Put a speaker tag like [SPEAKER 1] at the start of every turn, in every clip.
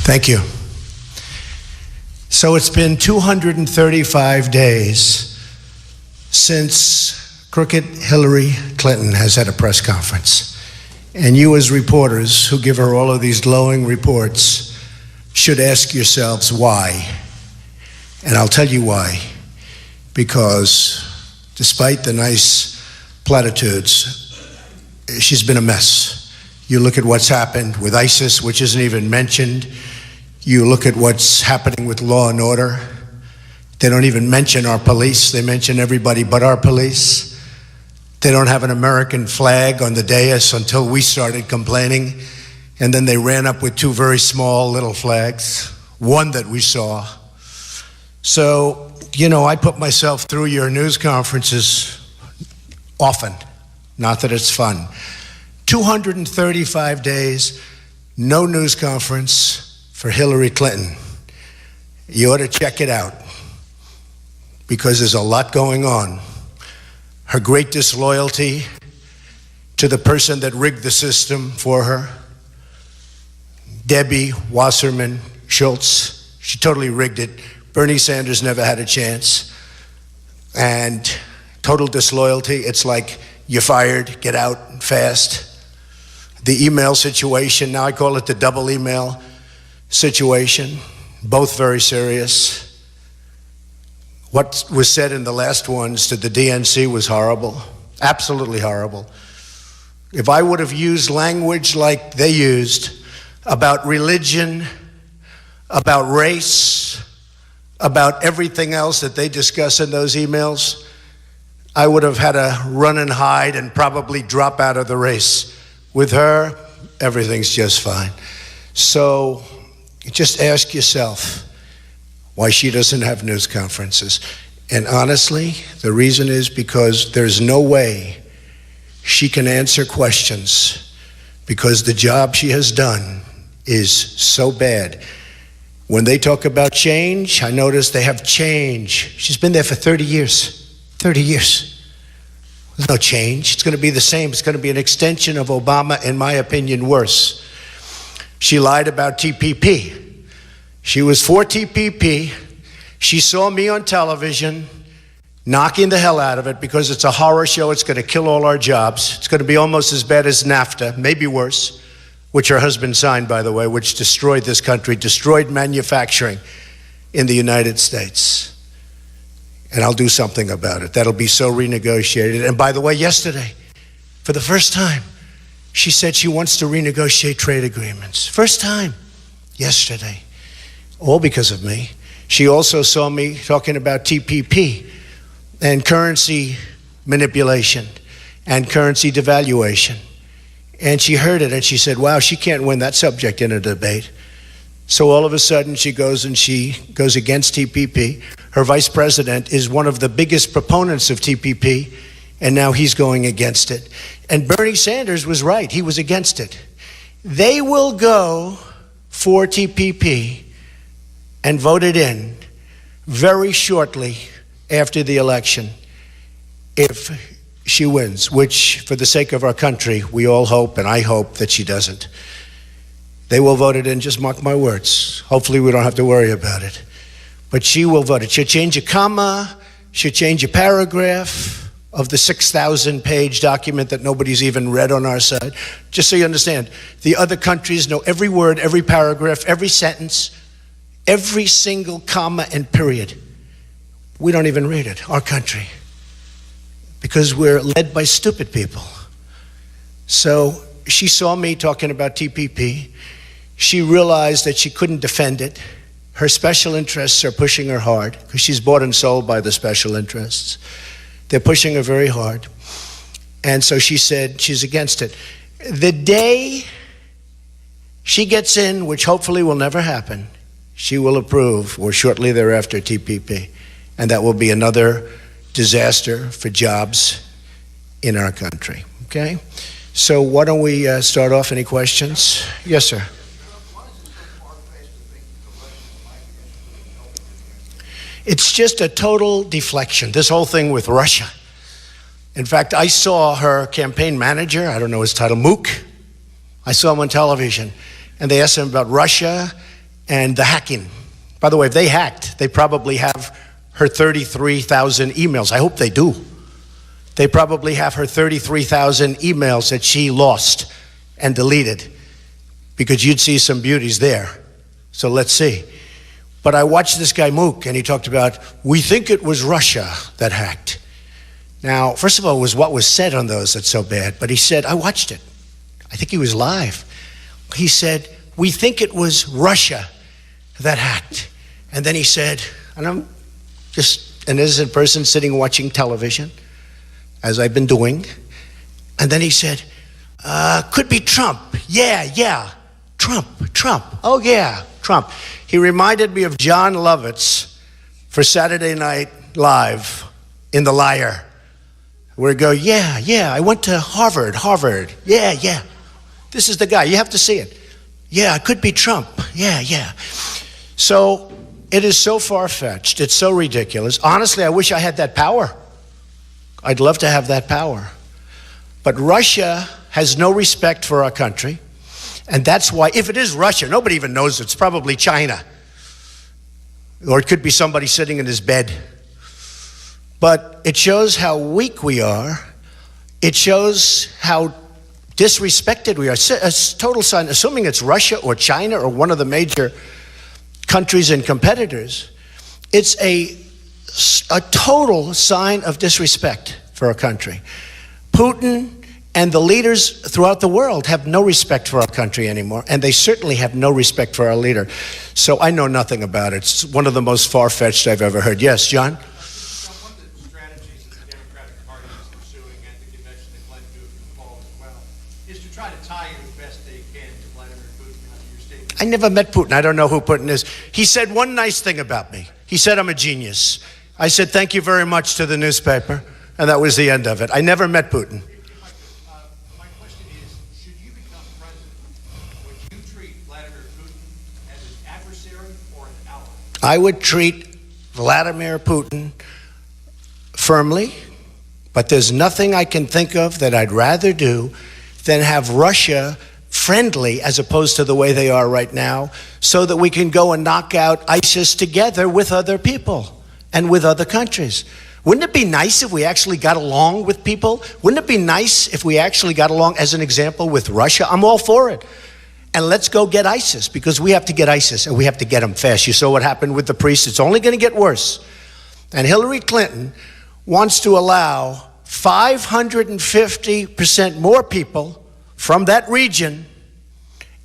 [SPEAKER 1] Thank you. So it's been 235 days since crooked Hillary Clinton has had a press conference. And you as reporters who give her all of these glowing reports should ask yourselves why. And I'll tell you why. Because despite the nice platitudes, she's been a mess. You look at what's happened with ISIS, which isn't even mentioned. You look at what's happening with law and order. They don't even mention our police. They mention everybody but our police. They don't have an American flag on the dais until we started complaining. And then they ran up with two very small little flags, one that we saw. So, I put myself through your news conferences often. Not that it's fun. 235 days, no news conference for Hillary Clinton. You ought to check it out because there's a lot going on. Her great disloyalty to the person that rigged the system for her, Debbie Wasserman Schultz. She totally rigged it. Bernie Sanders never had a chance. And total disloyalty, it's like you're fired, get out fast. The email situation, now I call it the double email situation, both very serious. What was said in the last ones to the DNC was horrible, absolutely horrible. If I would have used language like they used about religion, about race, about everything else that they discuss in those emails, I would have had to run and hide and probably drop out of the race. With her, everything's just fine. So just ask yourself why she doesn't have news conferences. And honestly, the reason is because there's no way she can answer questions because the job she has done is so bad. When they talk about change, I notice they have change. She's been there for 30 years. 30 years. There's no change. It's going to be the same. It's going to be an extension of Obama, in my opinion, worse. She lied about TPP. She was for TPP. She saw me on television knocking the hell out of it because it's a horror show. It's going to kill all our jobs. It's going to be almost as bad as NAFTA, maybe worse, which her husband signed, by the way, which destroyed this country, destroyed manufacturing in the United States. And I'll do something about it. That'll be so renegotiated. And by the way, yesterday, for the first time, she said she wants to renegotiate trade agreements. First time, yesterday. All because of me. She also saw me talking about TPP and currency manipulation and currency devaluation. And she heard it and she said, wow, she can't win that subject in a debate. So all of a sudden she goes against TPP. Her vice president is one of the biggest proponents of TPP, and now he's going against it. And Bernie Sanders was right. He was against it. They will go for TPP and vote it in very shortly after the election if she wins, which for the sake of our country, we all hope, and I hope that she doesn't. They will vote it in, just mark my words. Hopefully we don't have to worry about it. But she will vote it. She'll change a comma, she'll change a paragraph of the 6,000-page document that nobody's even read on our side. Just so you understand, the other countries know every word, every paragraph, every sentence, every single comma and period. We don't even read it, our country, because we're led by stupid people. So she saw me talking about TPP. She realized that she couldn't defend it. Her special interests are pushing her hard because she's bought and sold by the special interests. They're pushing her very hard. And so she said she's against it. The day she gets in, which hopefully will never happen, she will approve, or shortly thereafter, TPP. And that will be another disaster for jobs in our country, okay? So why don't we start off? Any questions? Yes, sir. It's just a total deflection, this whole thing with Russia. In fact, I saw her campaign manager, I don't know his title, Mook. I saw him on television, and they asked him about Russia, and the hacking. By the way, if they hacked, they probably have her 33,000 emails. I hope they do. They probably have her 33,000 emails that she lost and deleted, because you'd see some beauties there. So let's see. But I watched this guy Mook, and he talked about, we think it was Russia that hacked. Now, first of all, it was what was said on those that's so bad. But he said, I watched it. I think he was live. He said, we think it was Russia that hacked. And then he said, and I'm just an innocent person sitting watching television, as I've been doing. And then he said, could be Trump. Yeah. Trump. Oh, yeah, Trump. He reminded me of John Lovitz for Saturday Night Live in The Liar, where he go, yeah, I went to Harvard. Yeah. This is the guy. You have to see it. Yeah, it could be Trump. Yeah. So it is so far-fetched. It's so ridiculous. Honestly, I wish I had that power. I'd love to have that power. But Russia has no respect for our country. And that's why, if it is Russia, nobody even knows it's probably China. Or it could be somebody sitting in his bed. But it shows how weak we are. It shows how disrespected we are. A total sign, assuming it's Russia or China or one of the major countries and competitors, it's a total sign of disrespect for our country. Putin and the leaders throughout the world have no respect for our country anymore, and they certainly have no respect for our leader. So I know nothing about it. It's one of the most far-fetched I've ever heard. Yes, John?
[SPEAKER 2] One of the strategies that the Democratic Party is pursuing, and the convention they plan to do it in the fall as well, is to try to tie in as best they can to Vladimir Putin under your statement.
[SPEAKER 1] I never met Putin. I don't know who Putin is. He said one nice thing about me. He said I'm a genius. I said thank you very much to the newspaper, and that was the end of it. I never met Putin.
[SPEAKER 2] My question is, should you become president, would you treat Vladimir Putin as an adversary or an ally?
[SPEAKER 1] I would treat Vladimir Putin firmly, but there's nothing I can think of that I'd rather do than have Russia friendly as opposed to the way they are right now, so that we can go and knock out ISIS together with other people and with other countries. Wouldn't it be nice if we actually got along with people? Wouldn't it be nice if we actually got along, as an example, with Russia? I'm all for it. And let's go get ISIS, because we have to get ISIS, and we have to get them fast. You saw what happened with the priests. It's only going to get worse. And Hillary Clinton wants to allow 550% more people from that region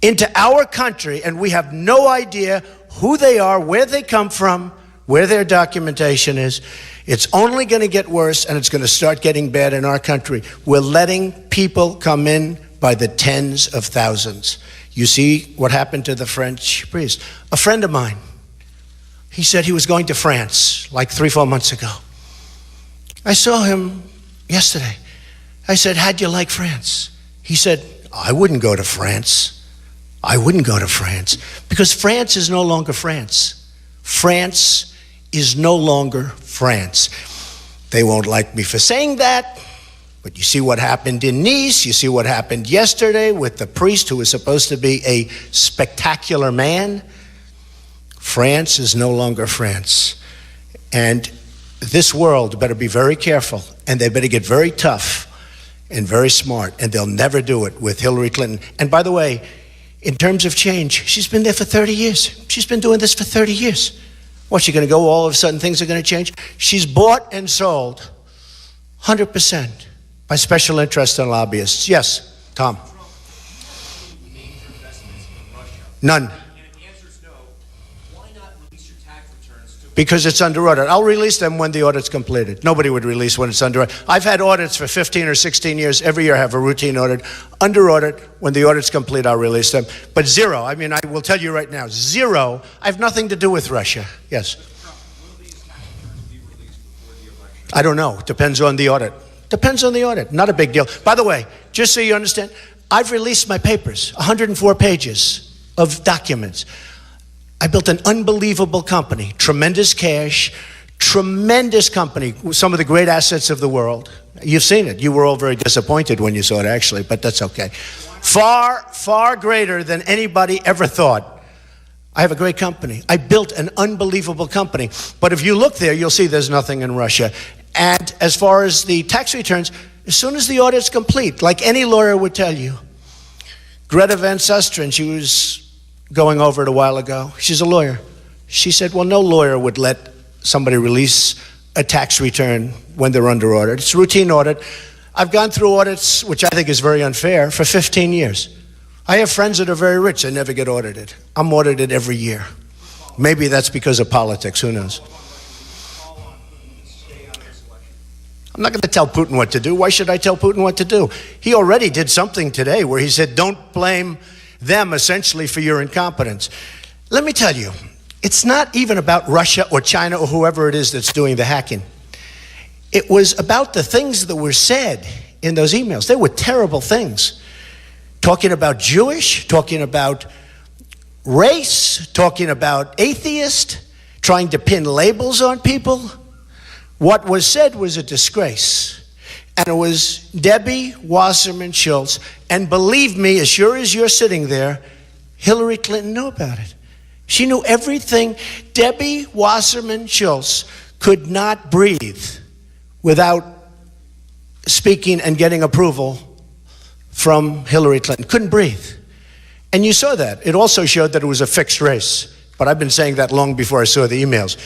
[SPEAKER 1] into our country, and we have no idea who they are, where they come from, where their documentation is. It's only going to get worse, and it's going to start getting bad in our country. We're letting people come in by the tens of thousands. You see what happened to the French priest. A friend of mine, he said he was going to France like 3-4 months ago. I saw him yesterday. I said, how'd you like France? He said, I wouldn't go to France. I wouldn't go to France, because France is no longer France. France is no longer France. They won't like me for saying that, but you see what happened in Nice. You see what happened yesterday with the priest who was supposed to be a spectacular man. France is no longer France. And this world better be very careful, and they better get very tough and very smart, and they'll never do it with Hillary Clinton. And by the way, in terms of change, she's been there for 30 years. She's been doing this for 30 years. What's she going to go, all of a sudden things are going to change? She's bought and sold 100% by special interests and lobbyists. Yes, Tom? None. Because it's under audit. I'll release them when the audit's completed. Nobody would release when it's under audit. I've had audits for 15 or 16 years. Every year I have a routine audit. Under audit, when the audit's complete, I'll release them. But zero, I mean, I will tell you right now, zero, I have nothing to do with Russia. Yes?
[SPEAKER 2] Will these tax returns be released before the election?
[SPEAKER 1] I don't know. Depends on the audit. Depends on the audit. Not a big deal. By the way, just so you understand, I've released my papers, 104 pages of documents. I built an unbelievable company, tremendous cash, tremendous company, some of the great assets of the world. You've seen it. You were all very disappointed when you saw it, actually, but that's okay. Far, far greater than anybody ever thought I have a great company. I built an unbelievable company. But if you look there, you'll see there's nothing in Russia. And as far as the tax returns, as soon as the audit's complete, like any lawyer would tell you, Greta Van Susteren, she was going over it a while ago. She's a lawyer. She said, well, no lawyer would let somebody release a tax return when they're under audit. It's a routine audit. I've gone through audits, which I think is very unfair, for 15 years. I have friends that are very rich and never get audited. I'm audited every year. Maybe that's because of politics, who knows? I'm not going to tell Putin what to do. Why should I tell Putin what to do? He already did something today where he said, don't blame them essentially for your incompetence. Let me tell you, it's not even about Russia or China or whoever it is that's doing the hacking. It was about the things that were said in those emails. They were terrible things. Talking about Jewish, talking about race, talking about atheist, trying to pin labels on people. What was said was a disgrace. And it was Debbie Wasserman Schultz. And believe me, as sure as you're sitting there, Hillary Clinton knew about it. She knew everything. Debbie Wasserman Schultz could not breathe without speaking and getting approval from Hillary Clinton. Couldn't breathe. And you saw that. It also showed that it was a fixed race. But I've been saying that long before I saw the emails.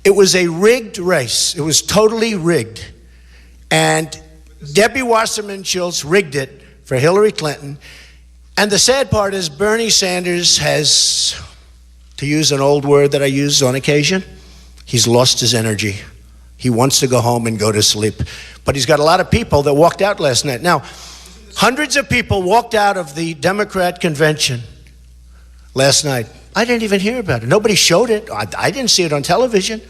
[SPEAKER 1] It was a rigged race. It was totally rigged. And Debbie Wasserman Schultz rigged it for Hillary Clinton. And the sad part is Bernie Sanders has, to use an old word that I use on occasion, he's lost his energy. He wants to go home and go to sleep. But he's got a lot of people that walked out last night. Now, hundreds of people walked out of the Democrat convention last night. I didn't even hear about it. Nobody showed it. I didn't see it on television.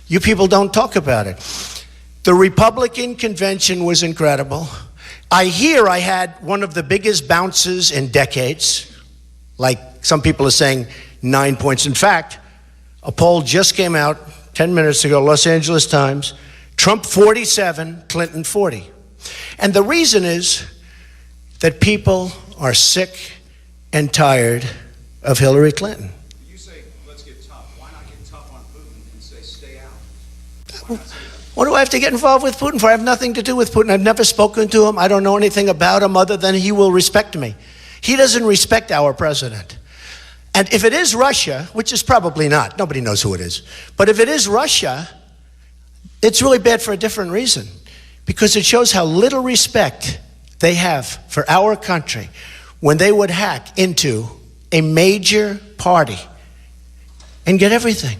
[SPEAKER 1] You people don't talk about it. The Republican convention was incredible. I hear I had one of the biggest bounces in decades. Like some people are saying 9 points. In fact, a poll just came out 10 minutes ago, Los Angeles Times. Trump 47, Clinton 40. And the reason is that people are sick and tired of Hillary Clinton.
[SPEAKER 3] You say, let's get tough. Why not get tough on Putin and say, stay out?
[SPEAKER 1] What do I have to get involved with Putin for? I have nothing to do with Putin. I've never spoken to him. I don't know anything about him other than he will respect me. He doesn't respect our president. And if it is Russia, which is probably not, nobody knows who it is, but if it is Russia, it's really bad for a different reason, because it shows how little respect they have for our country when they would hack into a major party and get everything.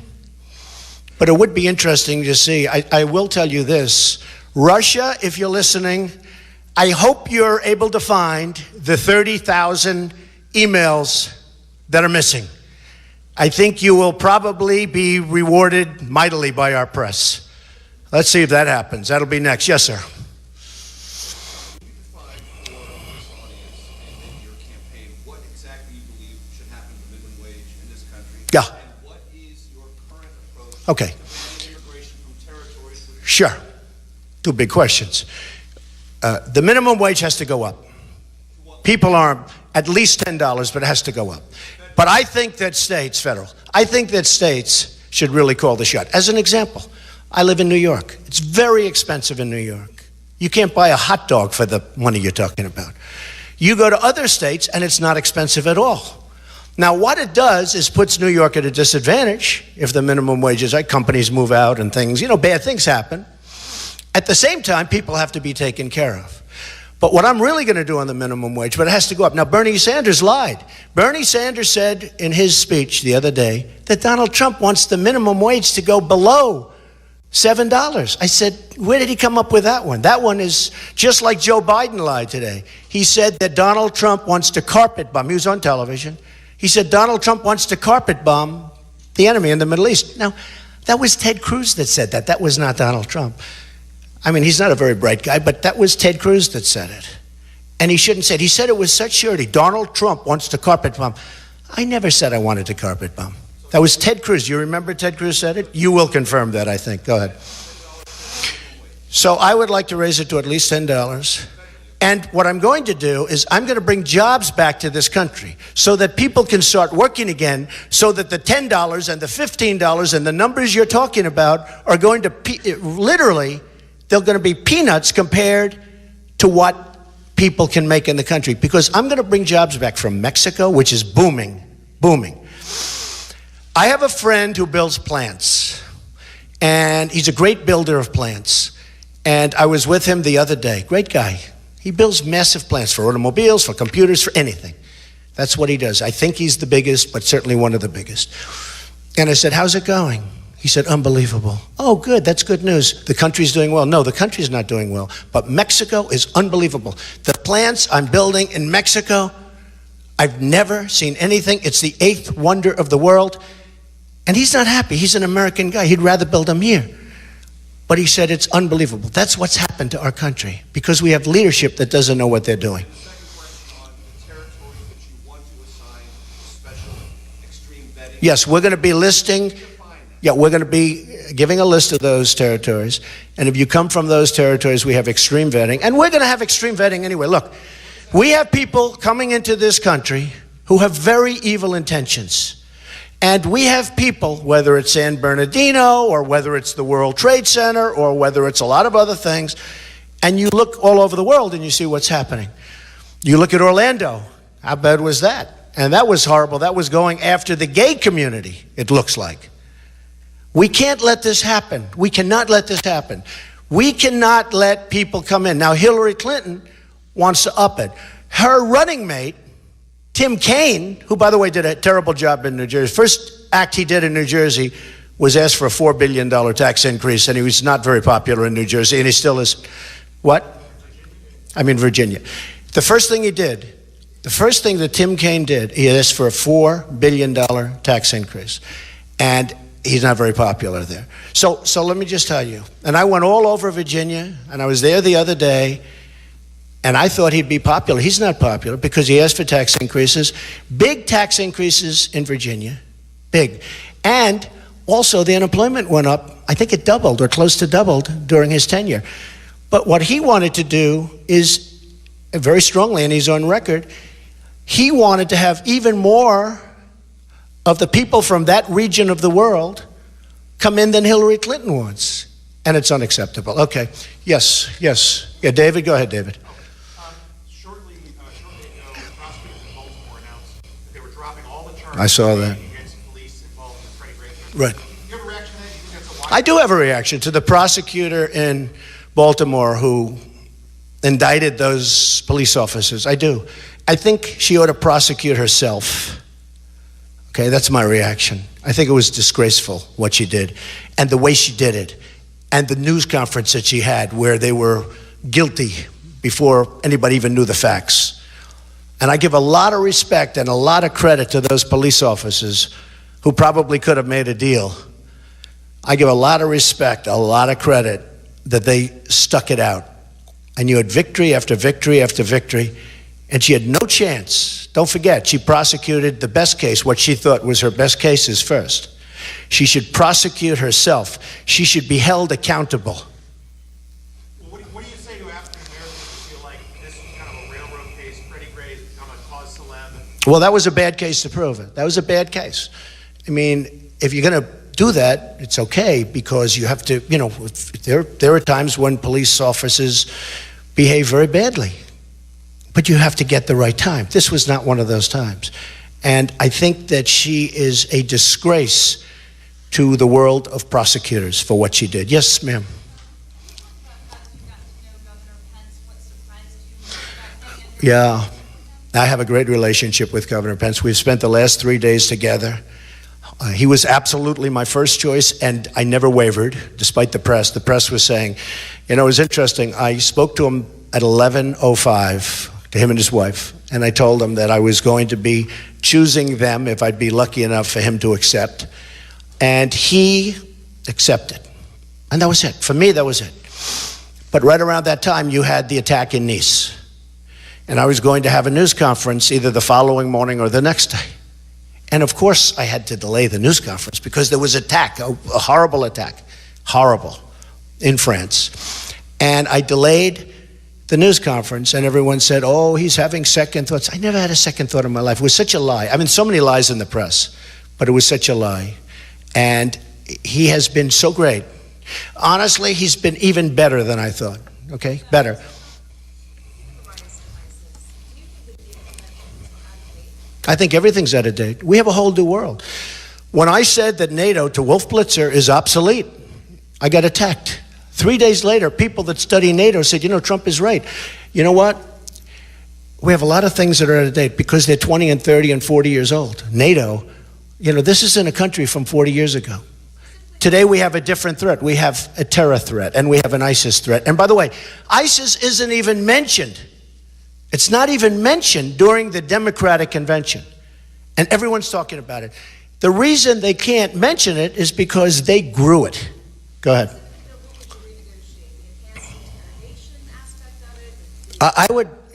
[SPEAKER 1] But it would be interesting to see. I will tell you this. Russia, if you're listening, I hope you're able to find the 30,000 emails that are missing. I think you will probably be rewarded mightily by our press. Let's see if that happens. That'll be next. Yes, sir. Yeah.
[SPEAKER 3] And what is your current approach
[SPEAKER 1] Okay.
[SPEAKER 3] to immigration from territories with
[SPEAKER 1] Sure. Two big questions. The minimum wage has to go up. People are at least $10, but it has to go up. But I think that states, federal, I think that states should really call the shot. As an example, I live in New York. It's very expensive in New York. You can't buy a hot dog for the money you're talking about. You go to other states and it's not expensive at all. Now, what it does is puts New York at a disadvantage if the minimum wages, like companies move out and things, bad things happen. At the same time, people have to be taken care of. But what I'm really going to do on the minimum wage, but it has to go up. Now, Bernie Sanders lied. Bernie Sanders said in his speech the other day that Donald Trump wants the minimum wage to go below $7. I said, where did he come up with that one? That one is just like Joe Biden lied today. He said that Donald Trump wants to carpet bomb. He was on television. He said Donald Trump wants to carpet bomb the enemy in the Middle East. Now, that was Ted Cruz that said that. That was not Donald Trump. I mean, he's not a very bright guy, but that was Ted Cruz that said it. And he shouldn't say it. He said it with such surety. Donald Trump wants to carpet bomb. I never said I wanted to carpet bomb. That was Ted Cruz. You remember Ted Cruz said it? You will confirm that, I think. Go ahead. So I would like to raise it to at least $10. And what I'm going to do is I'm going to bring jobs back to this country so that people can start working again, so that the $10 and the $15 and the numbers you're talking about are going to literally, they're going to be peanuts compared to what people can make in the country. Because I'm going to bring jobs back from Mexico, which is booming, booming. I have a friend who builds plants, and he's a great builder of plants. And I was with him the other day. Great guy. He builds massive plants for automobiles, for computers, for anything. That's what he does. I think he's the biggest, but certainly one of the biggest. And I said, how's it going? He said, unbelievable. Oh, good, that's good news. The country's doing well. No, the country's not doing well, but Mexico is unbelievable. The plants I'm building in Mexico, I've never seen anything. It's the 8th wonder of the world. And he's not happy. He's an American guy. He'd rather build them here. But he said it's unbelievable. That's what's happened to our country because we have leadership that doesn't know what they're doing.
[SPEAKER 3] The second question on the territories that you want to assign special extreme vetting.
[SPEAKER 1] Yes, we're going to be listing. Yeah, we're going to be giving a list of those territories. And if you come from those territories, we have extreme vetting. And we're going to have extreme vetting anyway. Look, we have people coming into this country who have very evil intentions. And we have people, whether it's San Bernardino or whether it's the World Trade Center or whether it's a lot of other things, and you look all over the world and you see what's happening. You look at Orlando. How bad was that? And that was horrible. That was going after the gay community, it looks like. We can't let this happen. We cannot let this happen. We cannot let people come in. Now, Hillary Clinton wants to up it. Her running mate, Tim Kaine, who, by the way, did a terrible job in New Jersey. First act he did in New Jersey was ask for a $4 billion tax increase, and he was not very popular in New Jersey, and he still is. What? I mean, Virginia. The first thing he did, the first thing that Tim Kaine did, he asked for a $4 billion tax increase, and he's not very popular there. So let me just tell you, and I went all over Virginia, and I was there the other day, and I thought he'd be popular. He's not popular because he asked for tax increases, big tax increases in Virginia, big. And also the unemployment went up. I think it doubled or close to doubled during his tenure. But what he wanted to do is, very strongly, and he's on record, he wanted to have even more of the people from that region of the world come in than Hillary Clinton wants. And it's unacceptable. Okay, yes. Yeah, David, go ahead, David.
[SPEAKER 2] Shortly ago, prosecutors in Baltimore announced that they were dropping all the charges
[SPEAKER 1] I saw that.
[SPEAKER 2] against police involved in the Freddie Gray case.
[SPEAKER 1] Right.
[SPEAKER 2] Do you have a reaction to that? Do you think that's a wise?
[SPEAKER 1] I do have a reaction to the prosecutor in Baltimore who indicted those police officers. I do. I think she ought to prosecute herself. Okay, that's my reaction. I think it was disgraceful what she did and the way she did it and the news conference that she had where they were guilty before anybody even knew the facts. And I give a lot of respect and a lot of credit to those police officers who probably could have made a deal. I give a lot of respect, a lot of credit that they stuck it out. And you had victory after victory after victory, and she had no chance. Don't forget, she prosecuted the best case, what she thought was her best cases first. She should prosecute herself. She should be held accountable.
[SPEAKER 2] What do you say to African Americans who feel like this is kind of a railroad case? Freddie Gray has become a cause célèbre.
[SPEAKER 1] Well, that was a bad case to prove it. That was a bad case. I mean, if you're going to do that, it's okay because you have to, there are times when police officers behave very badly. But you have to get the right time. This was not one of those times. And I think that she is a disgrace to the world of prosecutors for what she did. Yes, ma'am. Yeah, I have a great relationship with Governor Pence. We've spent the last 3 days together. He was absolutely my first choice, and I never wavered, despite the press. The press was saying, it was interesting. I spoke to him at 11:05, to him and his wife, and I told him that I was going to be choosing them if I'd be lucky enough for him to accept. And he accepted. And that was it. For me, that was it. But right around that time, you had the attack in Nice. And I was going to have a news conference either the following morning or the next day. And of course, I had to delay the news conference because there was an attack, a horrible attack, horrible, in France. And I delayed the news conference, and everyone said, oh, he's having second thoughts. I never had a second thought in my life. It was such a lie. I mean, so many lies in the press, but it was such a lie. And he has been so great. Honestly, he's been even better than I thought, okay? Better. I think everything's out of date. We have a whole new world. When I said that NATO to Wolf Blitzer is obsolete, I got attacked. 3 days later, people that study NATO said, Trump is right. You know what? We have a lot of things that are out of date because they're 20 and 30 and 40 years old. NATO, this isn't a country from 40 years ago. Today we have a different threat. We have a terror threat and we have an ISIS threat. And by the way, ISIS isn't even mentioned. It's not even mentioned during the Democratic Convention. And everyone's talking about it. The reason they can't mention it is because they grew it. Go ahead.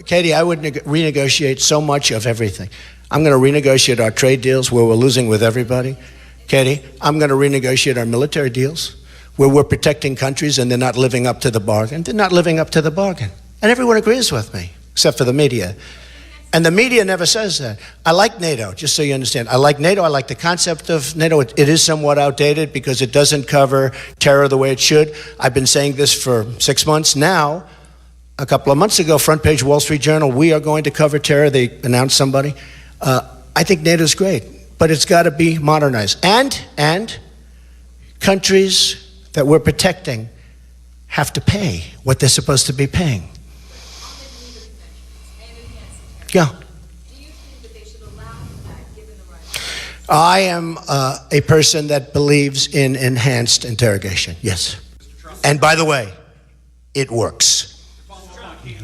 [SPEAKER 1] Katie, I would renegotiate so much of everything. I'm going to renegotiate our trade deals where we're losing with everybody. Katie, I'm going to renegotiate our military deals where we're protecting countries and they're not living up to the bargain. They're not living up to the bargain. And everyone agrees with me, except for the media. And the media never says that. I like NATO, just so you understand. I like NATO. I like the concept of NATO. It is somewhat outdated because it doesn't cover terror the way it should. I've been saying this for 6 months now. A couple of months ago, front page Wall Street Journal, we are going to cover terror. They announced somebody. I think NATO's great, but it's got to be modernized. And countries that we're protecting have to pay what they're supposed to be paying. Yeah.
[SPEAKER 4] Do you think that they should allow that, given the right?
[SPEAKER 1] I am a person that believes in enhanced interrogation, yes. And by the way, it works.
[SPEAKER 3] Will you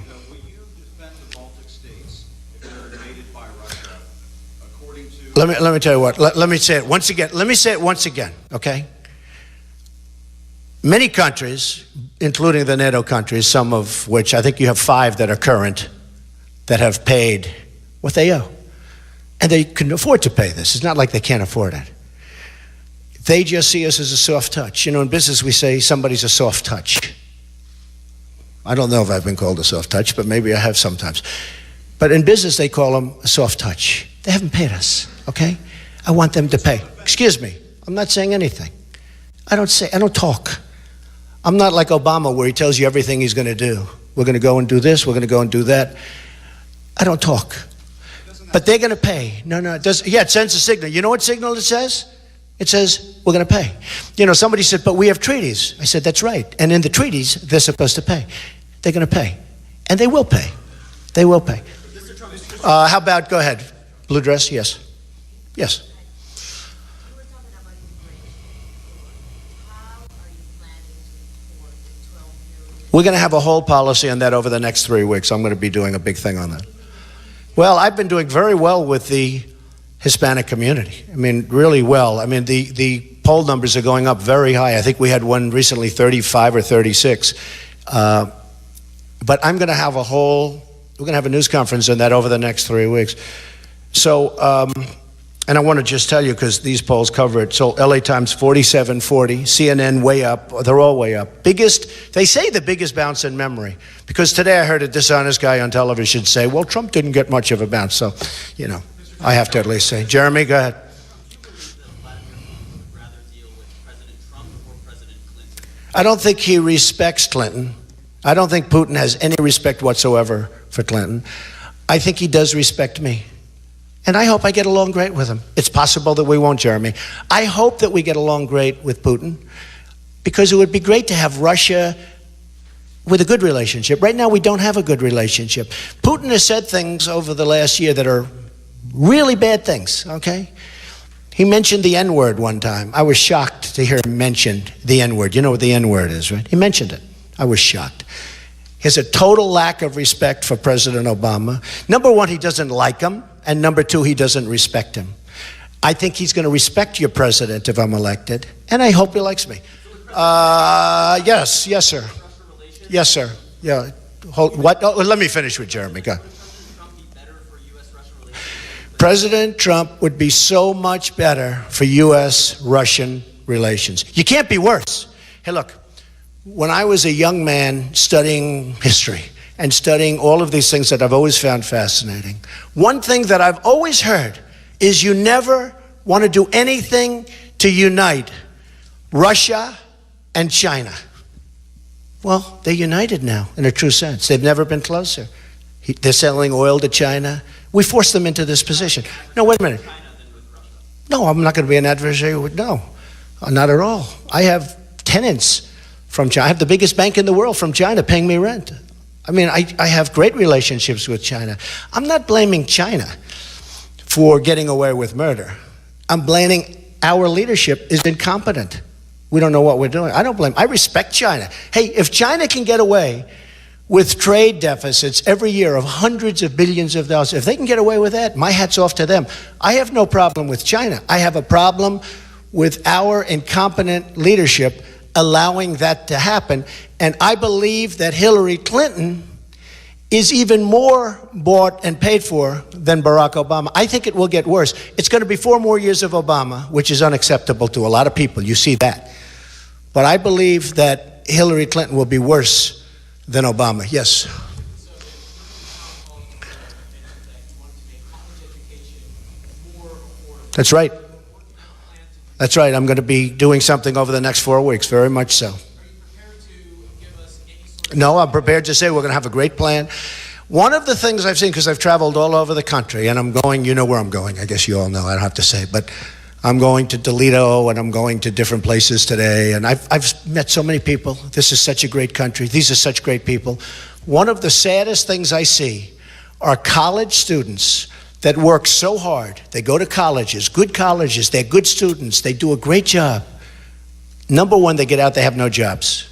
[SPEAKER 3] defend the Baltic states if they're invaded by Russia, according to...
[SPEAKER 1] Let me tell you what. Let me say it once again. Let me say it once again, okay? Many countries, including the NATO countries, some of which I think you have 5 that are current, that have paid what they owe. And they can afford to pay this. It's not like they can't afford it. They just see us as a soft touch. In business we say somebody's a soft touch. I don't know if I've been called a soft touch, but maybe I have sometimes. But in business they call them a soft touch. They haven't paid us, okay? I want them to pay. Excuse me, I'm not saying anything. I don't talk. I'm not like Obama where he tells you everything he's going to do. We're going to go and do this, we're going to go and do that. I don't talk. But they're going to pay. No, it doesn't. Yeah, it sends a signal. You know what signal it says? It says, we're going to pay. Somebody said, but we have treaties. I said, that's right. And in the treaties, they're supposed to pay. They're going to pay. And they will pay. They will pay. How about, go ahead. Blue dress, yes. Yes.
[SPEAKER 4] You were talking about immigration. How are you planning to support the 12 million?
[SPEAKER 1] We're going to have a whole policy on that over the next 3 weeks. I'm going to be doing a big thing on that. Well, I've been doing very well with the Hispanic community. I mean, really well. I mean, the poll numbers are going up very high. I think we had one recently, 35 or 36. But I'm going to have we're going to have a news conference on that over the next 3 weeks. So, and I want to just tell you, because these polls cover it. So LA Times 47-40, CNN way up. They're all way up. They say the biggest bounce in memory. Because today I heard a dishonest guy on television say, well, Trump didn't get much of a bounce. So, I have to at least say. Jeremy, go ahead. I don't think he respects Clinton. I don't think Putin has any respect whatsoever for Clinton. I think he does respect me. And I hope I get along great with him. It's possible that we won't, Jeremy. I hope that we get along great with Putin, because it would be great to have Russia with a good relationship. Right now, we don't have a good relationship. Putin has said things over the last year that are really bad things, okay? He mentioned the N-word one time. I was shocked to hear him mention the N-word. You know what the N-word is, right? He mentioned it. I was shocked. He has a total lack of respect for President Obama. Number one, he doesn't like him. And number two, he doesn't respect him. I think he's going to respect your president if I'm elected. And I hope he likes me. Yes, sir. Yes, sir. Yeah. What? Oh, let me finish with Jeremy. Go. President Trump would be so much better for U.S.-Russian relations. You can't be worse. Hey, look, when I was a young man studying history, and studying all of these things that I've always found fascinating. One thing that I've always heard is you never want to do anything to unite Russia and China. Well, they're united now in a true sense. They've never been closer. They're selling oil to China. We forced them into this position. No, wait a minute. No, I'm not going to be an adversary with, no, not at all. I have tenants from China. I have the biggest bank in the world from China paying me rent. I mean, I have great relationships with China. I'm not blaming China for getting away with murder. I'm blaming our leadership is incompetent. We don't know what we're doing. I don't blame. I respect China. Hey, if China can get away with trade deficits every year of hundreds of billions of dollars, if they can get away with that, my hat's off to them. I have no problem with China. I have a problem with our incompetent leadership allowing that to happen. And I believe that Hillary Clinton is even more bought and paid for than Barack Obama. I think it will get worse. It's going to be 4 more years of Obama, which is unacceptable to a lot of people. You see that. But I believe that Hillary Clinton will be worse than Obama. Yes? That's right. That's right. I'm going to be doing something over the next 4 weeks, very much so. No, I'm prepared to say we're going to have a great plan. One of the things I've seen, because I've traveled all over the country, and I'm going, you know where I'm going, I guess you all know, I don't have to say, but I'm going to Toledo, and I'm going to different places today, and I've met so many people. This is such a great country. These are such great people. One of the saddest things I see are college students that work so hard. They go to colleges, good colleges, they're good students, they do a great job. Number one, they get out, they have no jobs.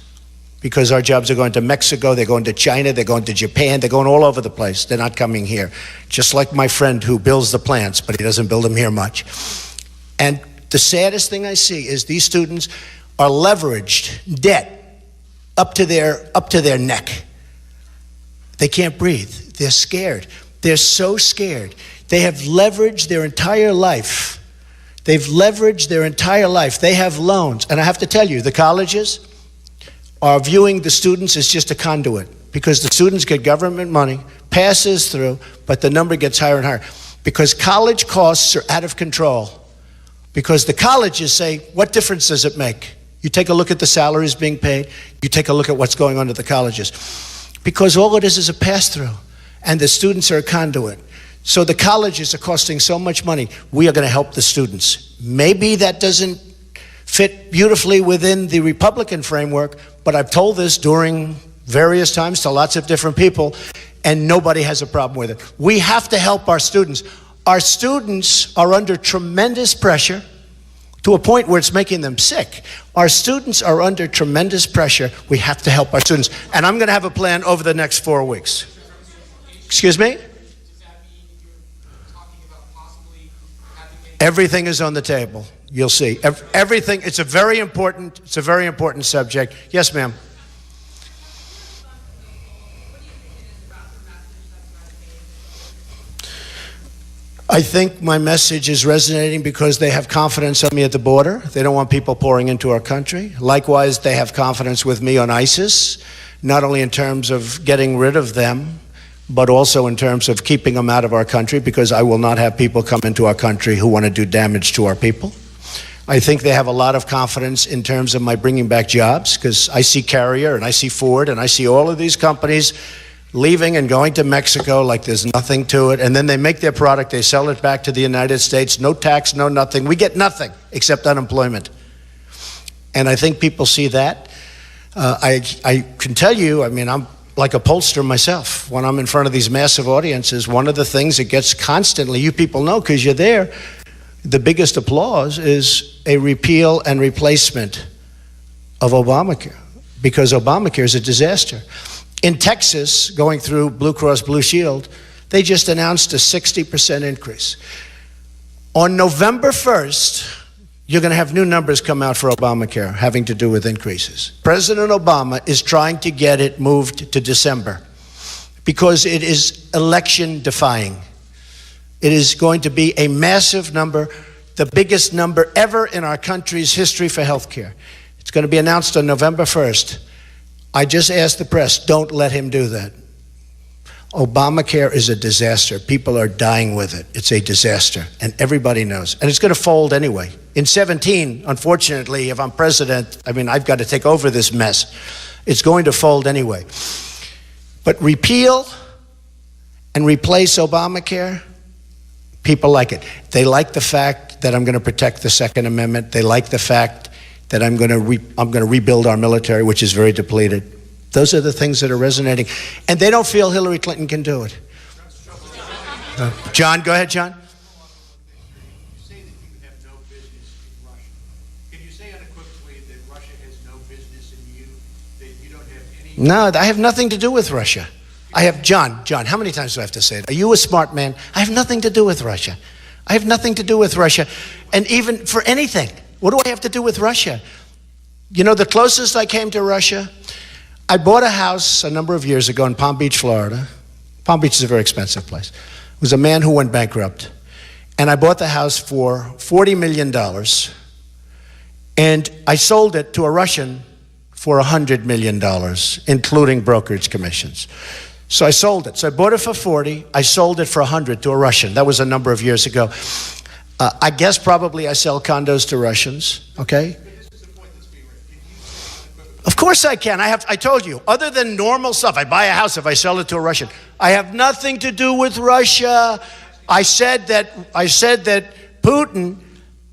[SPEAKER 1] Because our jobs are going to Mexico, they're going to China, they're going to Japan, they're going all over the place. They're not coming here. Just like my friend who builds the plants, but he doesn't build them here much. And the saddest thing I see is these students are leveraged, debt, up to their neck. They can't breathe. They're scared. They're so scared. They have leveraged their entire life. They've leveraged their entire life. They have loans. And I have to tell you, the colleges are viewing the students as just a conduit because the students get government money, passes through, but the number gets higher and higher because college costs are out of control. Because the colleges say, what difference does it make? You take a look at the salaries being paid, you take a look at what's going on at the colleges. Because all it is a pass-through, and the students are a conduit. So the colleges are costing so much money, we are going to help the students. Maybe that doesn't fit beautifully within the Republican framework, but I've told this during various times to lots of different people, and nobody has a problem with it. We have to help our students. Our students are under tremendous pressure to a point where it's making them sick. Our students are under tremendous pressure. We have to help our students. And I'm going to have a plan over the next 4 weeks. Excuse me? Everything is on the table. You'll see. Everything. It's a very important subject. Yes, ma'am. I think my message is resonating because they have confidence on me at the border. They don't want people pouring into our country. Likewise, they have confidence with me on ISIS, not only in terms of getting rid of them, but also in terms of keeping them out of our country, because I will not have people come into our country who want to do damage to our people. I think they have a lot of confidence in terms of my bringing back jobs, because I see Carrier and I see Ford and I see all of these companies leaving and going to Mexico like there's nothing to it, and then they make their product, they sell it back to the United States, no tax, no nothing. We get nothing except unemployment. And I think people see that. I can tell you, I mean, I'm like a pollster myself. When I'm in front of these massive audiences, one of the things that gets constantly, you people know because you're there, the biggest applause is a repeal and replacement of Obamacare, because Obamacare is a disaster. In Texas, going through Blue Cross Blue Shield, they just announced a 60% increase. On November 1st, you're going to have new numbers come out for Obamacare having to do with increases. President Obama is trying to get it moved to December because it is election defying. It is going to be a massive number, the biggest number ever in our country's history for health care. It's going to be announced on November 1st. I just asked the press, don't let him do that. Obamacare is a disaster. People are dying with it. It's a disaster, and everybody knows. And it's going to fold anyway. In 17, unfortunately, if I'm president, I've got to take over this mess. It's going to fold anyway. But repeal and replace Obamacare, people like it. They like the fact that I'm going to protect the Second Amendment. They like the fact that I'm going to rebuild our military, which is very depleted. Those are the things that are resonating. And they don't feel Hillary Clinton can do it. John, go ahead, John.
[SPEAKER 2] You say that you have no business in Russia. Can you say unequivocally that Russia has no business in you, that you don't have any...
[SPEAKER 1] No, I have nothing to do with Russia. I have, John, how many times do I have to say it? Are you a smart man? I have nothing to do with Russia. I have nothing to do with Russia. And even for anything, what do I have to do with Russia? You know, the closest I came to Russia, I bought a house a number of years ago in Palm Beach, Florida. Palm Beach is a very expensive place. It was a man who went bankrupt. And I bought the house for $40 million. And I sold it to a Russian for $100 million, including brokerage commissions. So I sold it. So I bought it for 40. I sold it for 100 to a Russian. That was a number of years ago. I guess probably I sell condos to Russians, okay? Of course I can. I told you, other than normal stuff, I buy a house if I sell it to a Russian. I have nothing to do with Russia. I said that Putin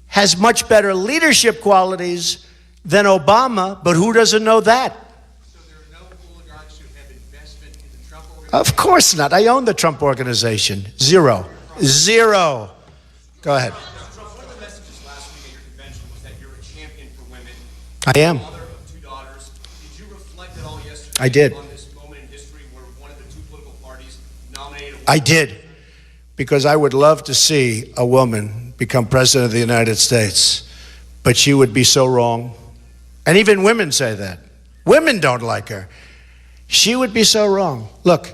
[SPEAKER 1] has much better leadership qualities than Obama, but who doesn't know that?
[SPEAKER 2] So there are no oligarchs who have investment in the Trump organization?
[SPEAKER 1] Of course not. I own the Trump organization. Zero. Go ahead.
[SPEAKER 3] Trump, one of the messages last week at your convention was that you're a champion for women.
[SPEAKER 1] I am.
[SPEAKER 3] Mother of 2 daughters. Did you reflect at all yesterday
[SPEAKER 1] I did.
[SPEAKER 3] on this moment in history where one of the 2 political parties nominated a woman?
[SPEAKER 1] I did. Because I would love to see a woman become president of the United States. But she would be so wrong. And even women say that. Women don't like her. She would be so wrong. Look,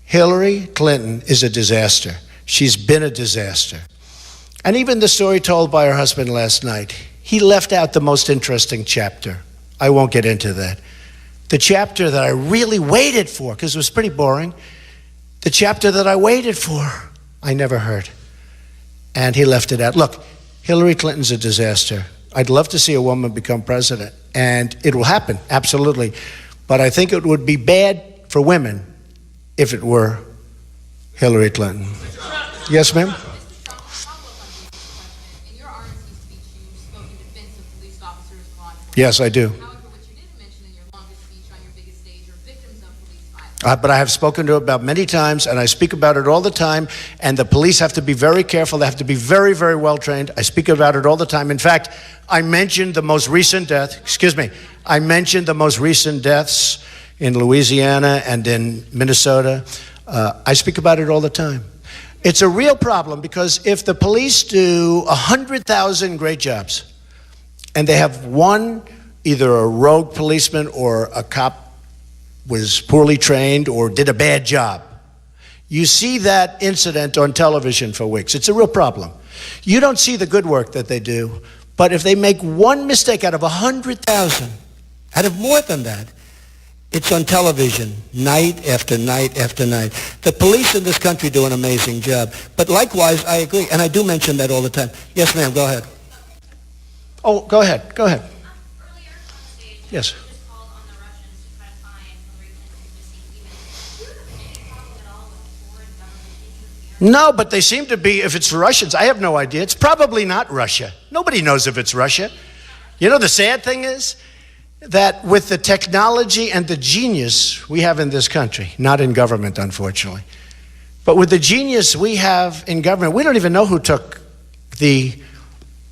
[SPEAKER 1] Hillary Clinton is a disaster. She's been a disaster. And even the story told by her husband last night, he left out the most interesting chapter. I won't get into that. The chapter that I really waited for, because it was pretty boring, the chapter that I waited for, I never heard. And he left it out. Look, Hillary Clinton's a disaster. I'd love to see a woman become president, and it will happen, absolutely. But I think it would be bad for women if it were Hillary Clinton. Yes, ma'am?
[SPEAKER 5] Mr. Trump, follow-up on this question. In your RNC speech, you spoke in defense of police officers' law enforcement.
[SPEAKER 1] Yes, I do.
[SPEAKER 5] However, what you didn't mention in your longest speech on your biggest stage are victims of police violence.
[SPEAKER 1] But I have spoken to it about many times, and I speak about it all the time, and the police have to be very careful. They have to be very, very well trained. I speak about it all the time. In fact, I mentioned the most recent deaths in Louisiana and in Minnesota. I speak about it all the time. It's a real problem because if the police do 100,000 great jobs and they have one, either a rogue policeman or a cop was poorly trained or did a bad job, you see that incident on television for weeks. It's a real problem. You don't see the good work that they do, but if they make one mistake out of 100,000, out of more than that, it's on television, night after night after night. The police in this country do an amazing job. But likewise, I agree, and I do mention that all the time. Yes, ma'am, go ahead. Oh, go ahead.
[SPEAKER 6] Earlier on stage,
[SPEAKER 1] Yes.
[SPEAKER 6] you just called on the Russians to try to find Hillary Clinton's missing emails. Do you have any problem at all with foreign government interference?
[SPEAKER 1] No, but they seem to be, if it's Russians, I have no idea. It's probably not Russia. Nobody knows if it's Russia. You know, the sad thing is that with the technology and the genius we have in this country, not in government, unfortunately, but with the genius we have in government, we don't even know who took the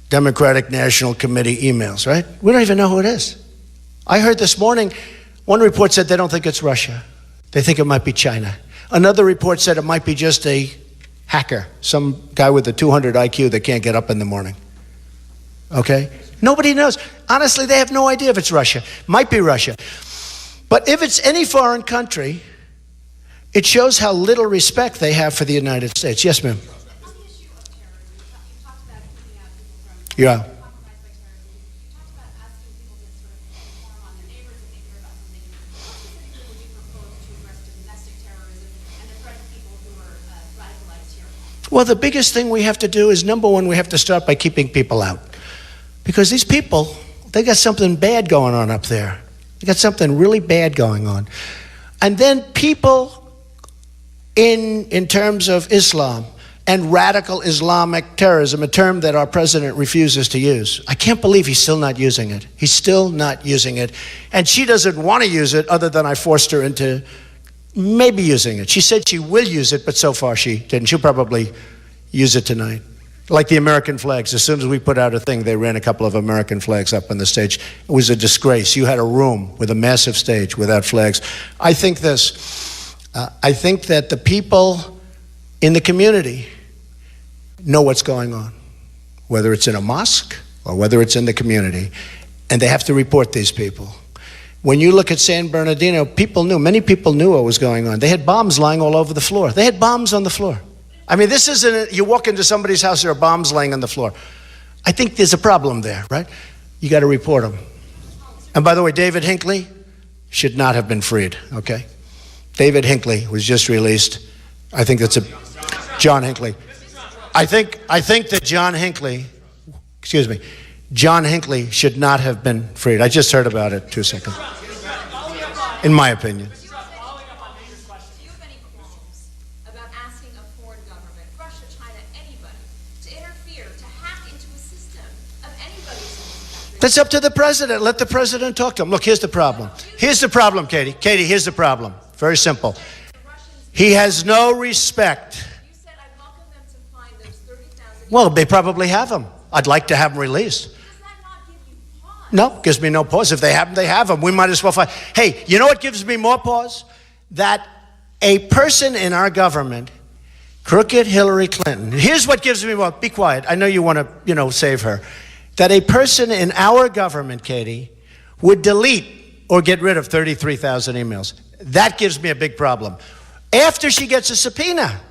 [SPEAKER 1] Democratic National Committee emails, right? We don't even know who it is. I heard this morning, one report said they don't think it's Russia. They think it might be China. Another report said it might be just a hacker, some guy with a 200 IQ that can't get up in the morning. Okay? Nobody knows. Honestly, they have no idea if it's Russia. Might be Russia. But if it's any foreign country, it shows how little respect they have for the United States. Yes, ma'am.
[SPEAKER 6] On the issue of terrorism, you talked about keeping out people from
[SPEAKER 1] Yeah.
[SPEAKER 6] compromised by terrorism. You talked about asking people to sort of inform on their neighbors if they hear about something. How specifically would you propose to address domestic terrorism and the
[SPEAKER 1] Well, the biggest thing we have to do is, number one, we have to start by keeping people out. Because these people, they got something bad going on up there. They got something really bad going on. And then people in terms of Islam and radical Islamic terrorism, a term that our president refuses to use. I can't believe he's still not using it. He's still not using it. And she doesn't want to use it other than I forced her into maybe using it. She said she will use it, but so far she didn't. She'll probably use it tonight. Like the American flags. As soon as we put out a thing, they ran a couple of American flags up on the stage. It was a disgrace. You had a room with a massive stage without flags. I think this. I think that the people in the community know what's going on, whether it's in a mosque or whether it's in the community, and they have to report these people. When you look at San Bernardino, many people knew what was going on. They had bombs lying all over the floor. They had bombs on the floor. I mean, this isn't, you walk into somebody's house, there are bombs laying on the floor. I think there's a problem there, right? You got to report them. And by the way, David Hinckley should not have been freed, okay? David Hinckley was just released. I think that's John Hinckley. I think that John Hinckley should not have been freed. I just heard about it 2 seconds. In my opinion.
[SPEAKER 5] Following up on Major's question, do you have any qualms about asking a foreign government, Russia, China, anybody, to interfere, to hack into a system of anybody's country?
[SPEAKER 1] That's up to the president. Let the president talk to him. Look, here's the problem. Here's the problem, Katie. Katie, here's the problem. Very simple. He has no respect.
[SPEAKER 5] You said I welcome them to find those 30,000.
[SPEAKER 1] Well, they probably have them. I'd like to have them released.
[SPEAKER 5] Does that not give you pause?
[SPEAKER 1] No, gives me no pause. If they have them, they have them. We might as well find. Hey, you know what gives me more pause? That a person in our government, crooked Hillary Clinton, here's what gives me more. Be quiet. I know you want to, save her. That a person in our government, Katie, would delete or get rid of 33,000 emails. That gives me a big problem. After she gets a subpoena,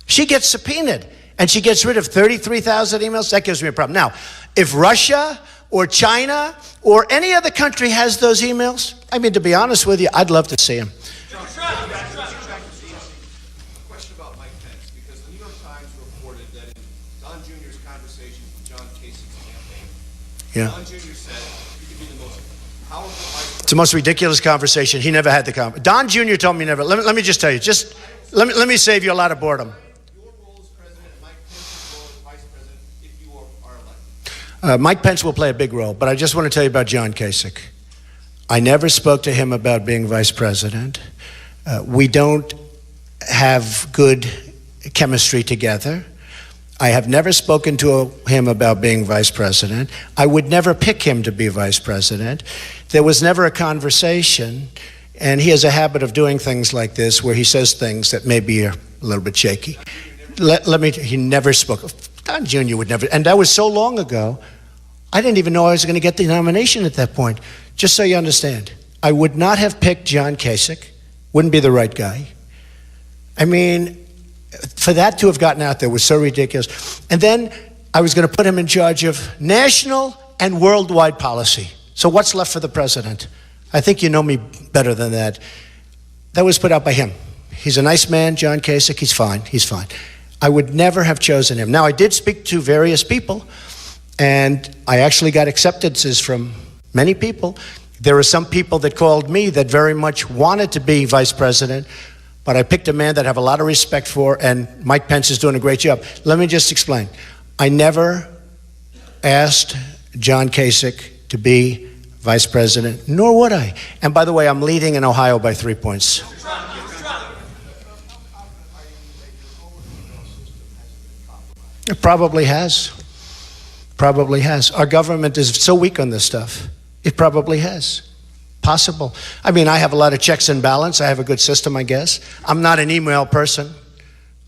[SPEAKER 1] she gets subpoenaed, and she gets rid of 33,000 emails, that gives me a problem. Now, if Russia or China or any other country has those emails, I mean, to be honest with you, I'd love to see them.
[SPEAKER 3] Question about Mike Pence, because the New York Times reported that in Don Jr.'s conversations with John Kasich campaign, Don Jr. said you could be the most powerful vice president.
[SPEAKER 1] It's the most ridiculous conversation. He never had the conversation. Don Jr. told me never. Let me just tell you. Let me save you a lot of boredom.
[SPEAKER 3] Your role as president and Mike Pence's role as vice president if you are elected.
[SPEAKER 1] Mike Pence will play a big role, but I just want to tell you about John Kasich. I never spoke to him about being vice president. We don't have good chemistry together. I have never spoken to him about being vice president. I would never pick him to be vice president. There was never a conversation, and he has a habit of doing things like this where he says things that may be a little bit shaky. He never spoke. Don Jr. would never, and that was so long ago, I didn't even know I was going to get the nomination at that point. Just so you understand, I would not have picked John Kasich, wouldn't be the right guy. I mean, for that to have gotten out there was so ridiculous. And then I was going to put him in charge of national and worldwide policy. So what's left for the president? I think you know me better than that. That was put out by him. He's a nice man, John Kasich. He's fine. He's fine. I would never have chosen him. Now, I did speak to various people, and I actually got acceptances from many people. There were some people that called me that very much wanted to be vice president, but I picked a man that I have a lot of respect for, and Mike Pence is doing a great job. Let me just explain. I never asked John Kasich to be vice president, nor would I. And by the way, I'm leading in Ohio by 3 points. It probably has. Probably has. Our government is so weak on this stuff. It probably has. Possible. I mean, I have a lot of checks and balance. I have a good system, I guess. I'm not an email person.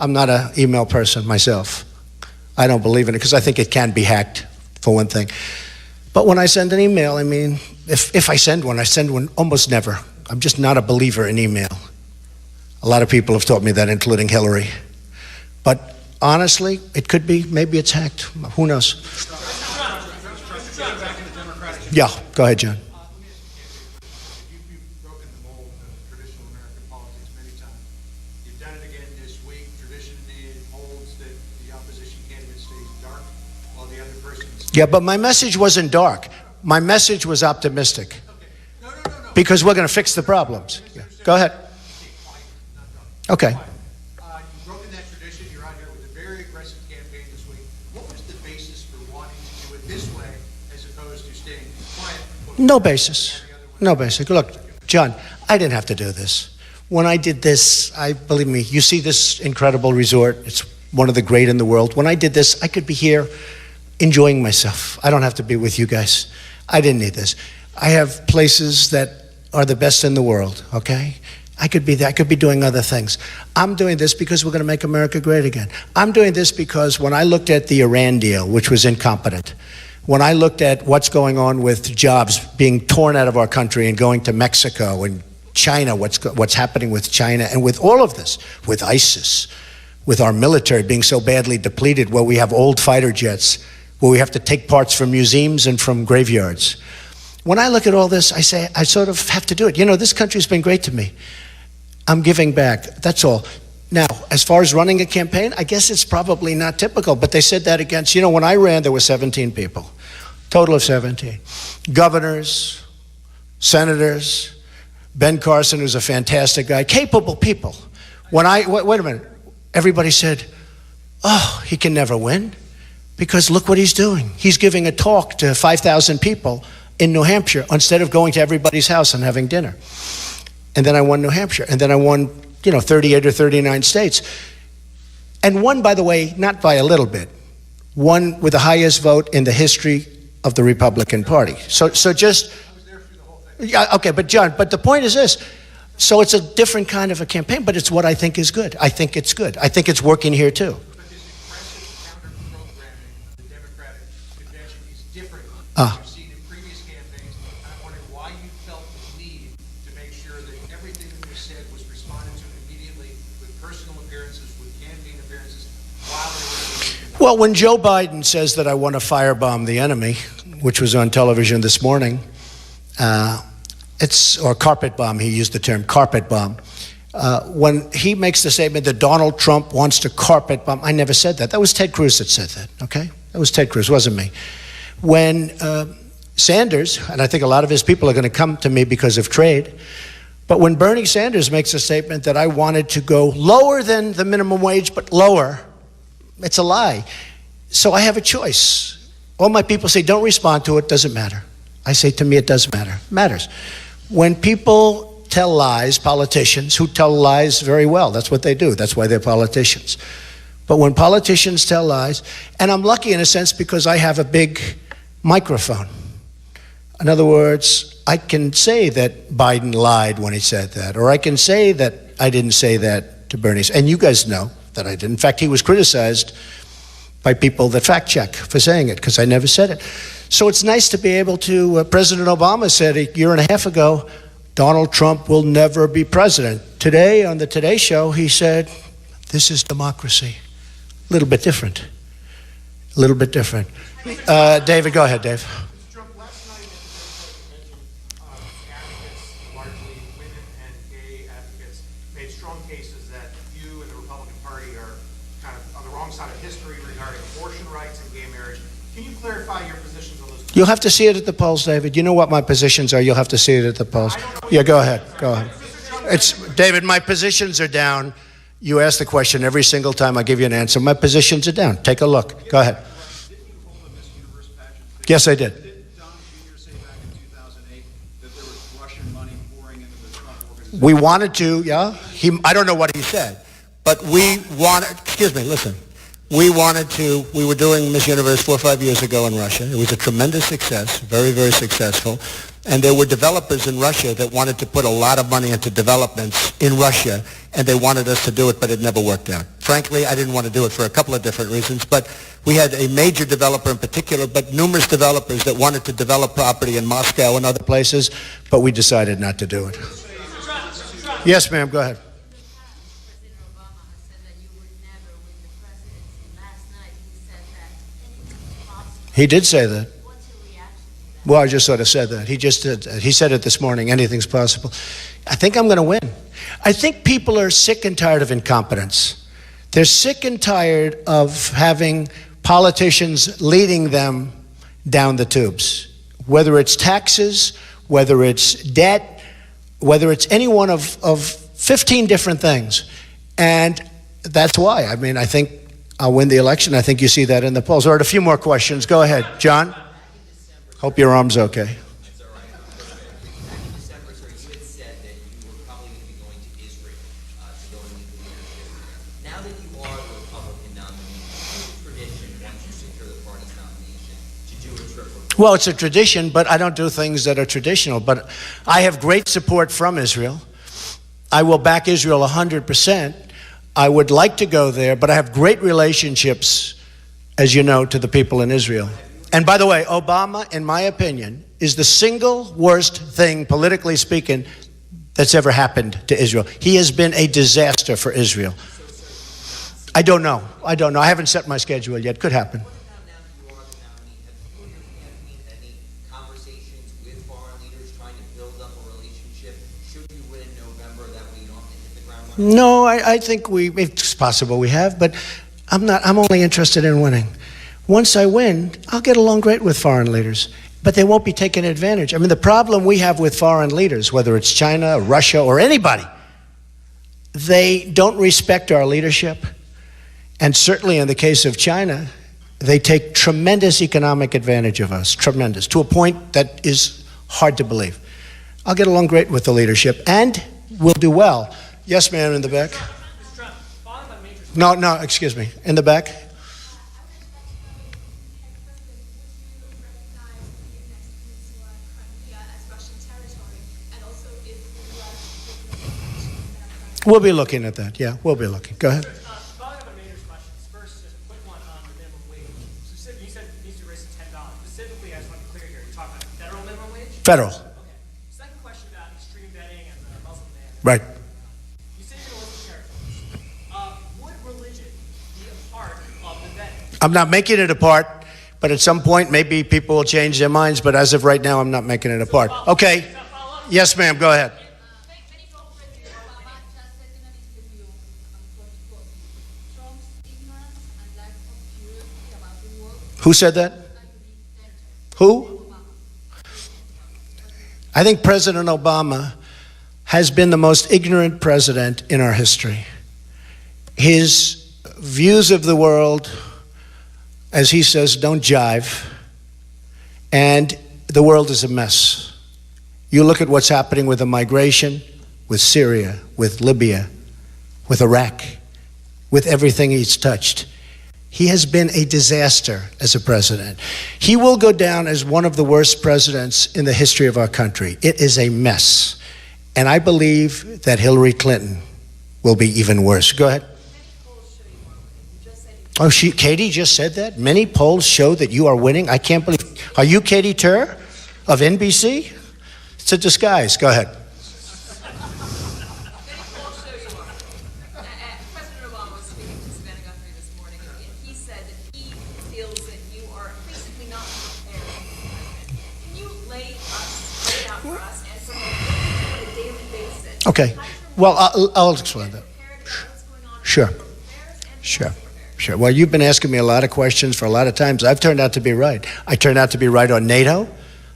[SPEAKER 1] I'm not an email person myself. I don't believe in it because I think it can be hacked, for one thing. But when I send an email, I mean, if I send one almost never. I'm just not a believer in email. A lot of people have taught me that, including Hillary. But honestly, it could be, maybe it's hacked. Who knows? Yeah, go ahead, John.
[SPEAKER 2] You've broken the mold of traditional American politics many times. You've done it again this week. Tradition holds that person's.
[SPEAKER 1] Yeah, but my message wasn't dark. My message was optimistic.
[SPEAKER 2] No.
[SPEAKER 1] Because we're going to fix the problems. Yeah. Go ahead. Okay.
[SPEAKER 2] You've broken that tradition. You're out here with a very aggressive campaign this week. What was the basis for wanting to do it this way as opposed to staying quiet?
[SPEAKER 1] No basis. No basis. Look, John, I didn't have to do this. When I did this, believe me, you see this incredible resort. It's one of the great in the world. When I did this, I could be here enjoying myself. I don't have to be with you guys. I didn't need this. I have places that are the best in the world, okay? I could be there. I could be doing other things. I'm doing this because we're going to make America great again. I'm doing this because when I looked at the Iran deal, which was incompetent, when I looked at what's going on with jobs being torn out of our country and going to Mexico and China, what's happening with China, and with all of this, with ISIS, with our military being so badly depleted, where we have old fighter jets, where we have to take parts from museums and from graveyards. When I look at all this, I say, I sort of have to do it. You know, this country's been great to me. I'm giving back, that's all. Now, as far as running a campaign, I guess it's probably not typical, but they said that against, you know, when I ran, there were 17 people, total of 17. Governors, senators, Ben Carson, who's a fantastic guy, capable people. When wait a minute, everybody said, oh, he can never win, because look what he's doing. He's giving a talk to 5,000 people in New Hampshire instead of going to everybody's house and having dinner. And then I won New Hampshire, and then I won, 38 or 39 states. And won, by the way, not by a little bit, won with the highest vote in the history of the Republican Party. So just, yeah, okay, but John, but the point is this. So it's a different kind of a campaign, but it's what I think is good. I think it's good. I think it's working here too.
[SPEAKER 2] But this aggressive counter-programming of the Democratic convention is different than you've seen in previous campaigns. And I'm wondering why you felt the need to make sure that everything that was said was responded to immediately with personal appearances, with campaign appearances, while they were.
[SPEAKER 1] Well, when Joe Biden says that I want to firebomb the enemy, which was on television this morning, or carpet bomb, he used the term carpet bomb. When he makes the statement that Donald Trump wants to carpet bomb, I never said that. That was Ted Cruz that said that, okay? That was Ted Cruz, wasn't me. When Sanders, and I think a lot of his people are going to come to me because of trade, but when Bernie Sanders makes a statement that I wanted to go lower than the minimum wage, but lower, it's a lie. So I have a choice. All my people say, don't respond to it, doesn't matter. I say, to me, it does matter. It matters. When people tell lies, politicians who tell lies very well, that's what they do. That's why they're politicians. But when politicians tell lies, and I'm lucky in a sense because I have a big microphone. In other words, I can say that Biden lied when he said that, or I can say that I didn't say that to Bernie. And you guys know that I did. In fact, he was criticized by people that fact check for saying it, because I never said it. So it's nice to be able to, President Obama said a year and a half ago, Donald Trump will never be president. Today, on the Today Show, he said, this is democracy. A little bit different. A little bit different. David, go ahead, Dave.
[SPEAKER 2] Mr. Trump, last night at the Democratic Convention, advocates, largely women and gay advocates, made strong cases that you and the Republican Party are kind of on the wrong side of history regarding abortion rights and gay marriage. Can you clarify your positions on those?
[SPEAKER 1] You'll have to see it at the polls, David. You know what my positions are. You'll have to see it at the polls. Yeah, go ahead. Go ahead. David, my positions are down. You ask the question every single time I give you an answer. My positions are down. Take a look. Go ahead.
[SPEAKER 3] Didn't you hold a Miss Universe pageant?
[SPEAKER 1] Yes, I did.
[SPEAKER 3] Did Don Jr. say back in 2008 that there was Russian money pouring into the Trump organization?
[SPEAKER 1] We wanted to, yeah. I don't know what he said, but we wanted, excuse me, listen. We were doing Miss Universe 4 or 5 years ago in Russia. It was a tremendous success, very, very successful. And there were developers in Russia that wanted to put a lot of money into developments in Russia, and they wanted us to do it, but it never worked out. Frankly, I didn't want to do it for a couple of different reasons, but we had a major developer in particular, but numerous developers that wanted to develop property in Moscow and other places, but we decided not to do it. Yes, ma'am, go ahead.
[SPEAKER 4] President Obama has said that you would never win the presidency. Last night he said that anything's possible.
[SPEAKER 1] He did say that.
[SPEAKER 4] What's your reaction to that?
[SPEAKER 1] Well, I just sort of said that. He said it this morning, anything's possible. I think I'm going to win. I think people are sick and tired of incompetence. They're sick and tired of having politicians leading them down the tubes, whether it's taxes, whether it's debt, whether it's any one of 15 different things. And that's why. I mean, I think I'll win the election. I think you see that in the polls. All right, a few more questions. Go ahead, John. Hope your arm's okay.
[SPEAKER 7] That's all right. Back in December, sir, you had said that you were probably going to be going to Israel to go and meet the leadership. Now that you are the Republican nominee, it's a tradition once you secure the party's nomination to do a trip abroad.
[SPEAKER 1] Well, it's a tradition, but I don't do things that are traditional. But I have great support from Israel. I will back Israel 100%. I would like to go there, but I have great relationships, as you know, to the people in Israel. And by the way, Obama, in my opinion, is the single worst thing, politically speaking, that's ever happened to Israel. He has been a disaster for Israel. I don't know. I haven't set my schedule yet. Could happen.
[SPEAKER 7] What about now that you are the nominee? Have you and your campaign had any conversations with foreign leaders trying to build up a relationship? Should you win in November, that way you don't have to hit the ground running?
[SPEAKER 1] No, I think it's possible we have, but I'm only interested in winning. Once I win, I'll get along great with foreign leaders, but they won't be taken advantage. I mean, the problem we have with foreign leaders, whether it's China, Russia, or anybody, they don't respect our leadership. And certainly in the case of China, they take tremendous economic advantage of us, tremendous, to a point that is hard to believe. I'll get along great with the leadership, and we'll do well. Yes, ma'am, in the back.
[SPEAKER 2] Mr. Trump, following on major
[SPEAKER 1] No, excuse me. In the back. We'll be looking at that. Yeah, we'll be looking. Go ahead.
[SPEAKER 2] Following up on Mayor's questions, first, just a quick one on the minimum wage. Specifically, you said it needs to raise to $10. Specifically, I just want to be clear here, you're talking about federal minimum wage?
[SPEAKER 1] Federal.
[SPEAKER 2] Okay. Second question about extreme vetting and the Muslim ban.
[SPEAKER 1] Right.
[SPEAKER 2] You say you're going to list territories. Would religion be a part of the vetting?
[SPEAKER 1] I'm not making it a part, but at some point, maybe people will change their minds. But as of right now, I'm not making it a part. Okay. Yes, ma'am. Go ahead. Who said that? Who? I think President Obama has been the most ignorant president in our history. His views of the world, as he says, don't jive, and the world is a mess. You look at what's happening with the migration, with Syria, with Libya, with Iraq, with everything he's touched. He has been a disaster as a president. He will go down as one of the worst presidents in the history of our country. It is a mess. And I believe that Hillary Clinton will be even worse. Go ahead. Oh, Katie just said that? Many polls show that you are winning? I can't believe. Are you Katie Tur of NBC? It's a disguise. Go ahead.
[SPEAKER 5] President Obama was speaking to Savannah Guthrie this morning, and he said that he feels that you are basically not prepared. Can you lay it out for us and for people on a daily basis?
[SPEAKER 1] Okay. Well, I'll explain that.
[SPEAKER 5] What's going on
[SPEAKER 1] Sure.
[SPEAKER 5] with affairs and
[SPEAKER 1] Sure. Sure. Well, you've been asking me a lot of questions for a lot of times. I've turned out to be right. I turned out to be right on NATO.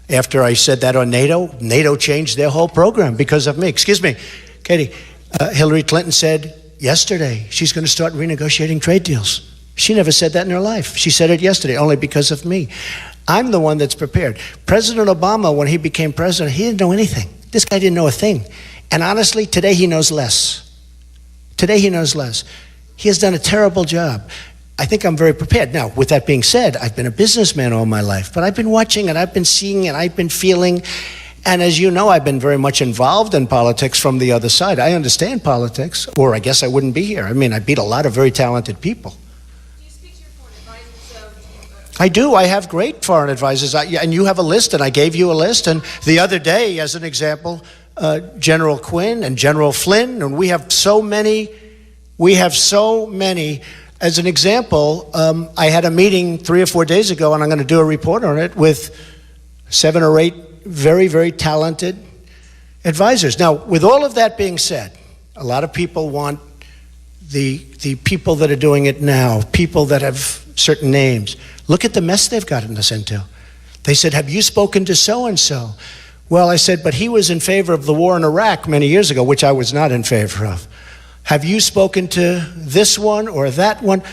[SPEAKER 1] After I said that on NATO, NATO changed their whole program because of me. Excuse me, Katie. Hillary Clinton said yesterday she's going to start renegotiating trade deals. She never said that in her life. She said it yesterday, only because of me. I'm the one that's prepared. President Obama, when he became president, he didn't know anything. This guy didn't know a thing. And honestly, today he knows less. Today he knows less. He has done a terrible job. I think I'm very prepared. Now, with that being said, I've been a businessman all my life, but I've been watching and I've been seeing and I've been feeling. And as you know, I've been very much involved in politics from the other side. I understand politics, or I guess I wouldn't be here. I mean, I beat a lot of very talented people.
[SPEAKER 5] Do you speak to your foreign advisors?
[SPEAKER 1] I do. I have great foreign advisors. And you have a list, and I gave you a list. And the other day, as an example, General Quinn and General Flynn, and we have so many. As an example, I had a meeting 3 or 4 days ago, and I'm going to do a report on it with 7 or 8 very, very talented advisors. Now, with all of that being said, a lot of people want the people that are doing it now, people that have certain names, look at the mess they've gotten us into. They said, have you spoken to so-and-so? Well, I said, but he was in favor of the war in Iraq many years ago, which I was not in favor of. Have you spoken to this one or that one?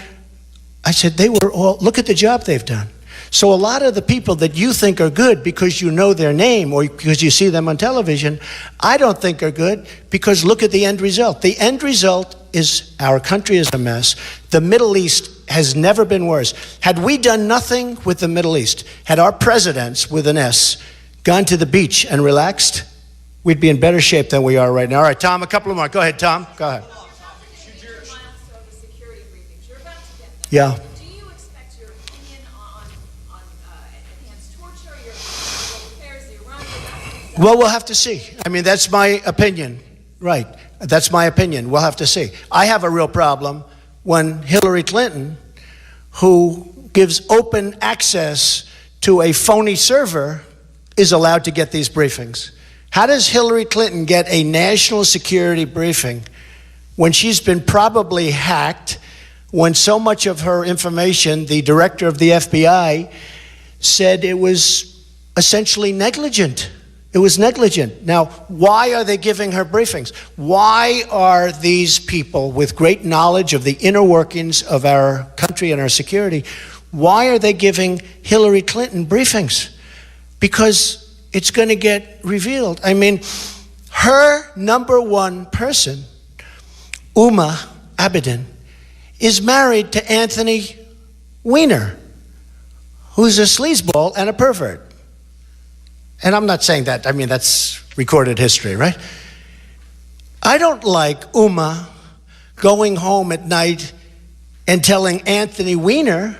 [SPEAKER 1] I said, they were all, look at the job they've done. So a lot of the people that you think are good because you know their name or because you see them on television, I don't think are good because look at the end result. The end result is our country is a mess. The Middle East has never been worse. Had we done nothing with the Middle East, had our presidents, with an S, gone to the beach and relaxed, we'd be in better shape than we are right now. All right, Tom, a couple of more. Go ahead, Tom. Go ahead.
[SPEAKER 5] Milestone, the security briefings, you're about to get them.
[SPEAKER 1] Yeah.
[SPEAKER 5] Do you expect your opinion on enhanced torture, your affairs, the Iran?
[SPEAKER 1] Well, we'll have to see. I mean, that's my opinion. Right. That's my opinion. We'll have to see. I have a real problem when Hillary Clinton, who gives open access to a phony server, is allowed to get these briefings. How does Hillary Clinton get a national security briefing when she's been probably hacked, when so much of her information, the director of the FBI said it was essentially negligent? It was negligent. Now, why are they giving her briefings? Why are these people with great knowledge of the inner workings of our country and our security, why are they giving Hillary Clinton briefings? Because it's going to get revealed. I mean, her number one person, Uma Abedin, is married to Anthony Weiner, who's a sleazeball and a pervert. And I'm not saying that, I mean, that's recorded history, right? I don't like Uma going home at night and telling Anthony Weiner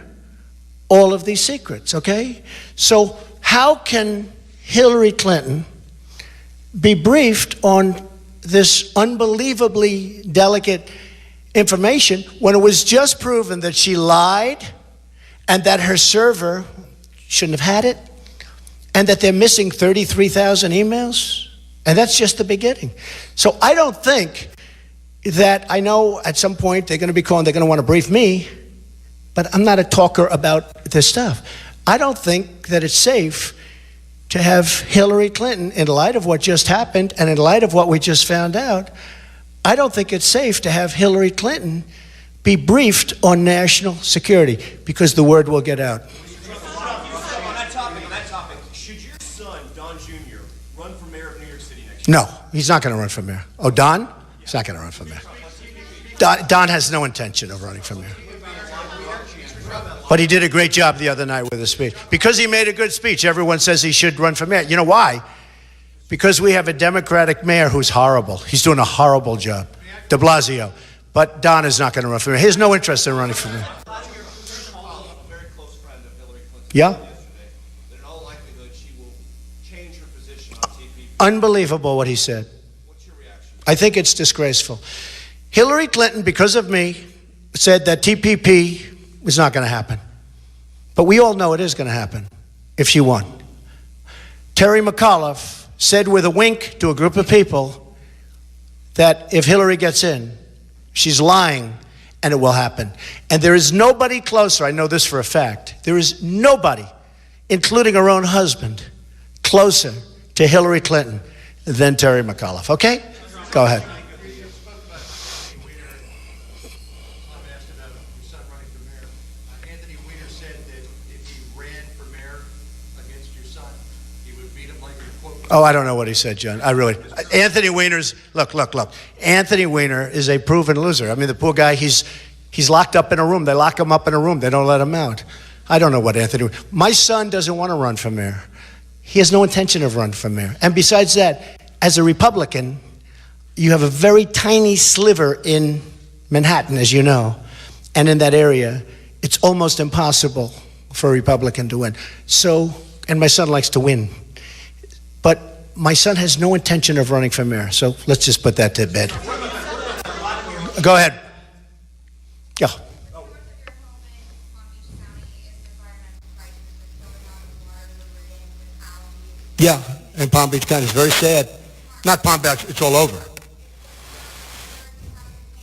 [SPEAKER 1] all of these secrets, okay? So how can Hillary Clinton be briefed on this unbelievably delicate information when it was just proven that she lied and that her server shouldn't have had it? And that they're missing 33,000 emails? And that's just the beginning. So I don't think that, I know at some point they're going to be calling, they're going to want to brief me, but I'm not a talker about this stuff. I don't think that it's safe to have Hillary Clinton, in light of what just happened and in light of what we just found out, I don't think it's safe to have Hillary Clinton be briefed on national security because the word will get out. No, he's not going to run for mayor. Oh, Don? He's not going to run for mayor. Don has no intention of running for mayor. But he did a great job the other night with his speech. Because he made a good speech, everyone says he should run for mayor. You know why? Because we have a Democratic mayor who's horrible. He's doing a horrible job. De Blasio. But Don is not going to run for mayor. He has no interest in running for mayor. Yeah? Unbelievable what he said.
[SPEAKER 3] What's your reaction?
[SPEAKER 1] I think it's disgraceful. Hillary Clinton, because of me, said that TPP was not going to happen. But we all know it is going to happen if she won. Terry McAuliffe said with a wink to a group of people that if Hillary gets in, she's lying and it will happen. And there is nobody closer, I know this for a fact, there is nobody, including her own husband, closer to Hillary Clinton than Terry McAuliffe. Okay? Go ahead.
[SPEAKER 2] Anthony Weiner said that if he ran for mayor against your son, he would beat him like a quote.
[SPEAKER 1] Oh, I don't know what he said, John. I really. Anthony Weiner's, look. Anthony Weiner is a proven loser. I mean, the poor guy, he's locked up in a room. They lock him up in a room. They don't let him out. I don't know what Anthony, my son doesn't want to run for mayor. He has no intention of running for mayor. And besides that, as a Republican, you have a very tiny sliver in Manhattan, as you know, and in that area, it's almost impossible for a Republican to win. So, and my son likes to win. But my son has no intention of running for mayor, so let's just put that to bed. Go ahead. Yeah.
[SPEAKER 8] Yeah, in Palm Beach County. It's very sad. Not Palm Beach, it's all over.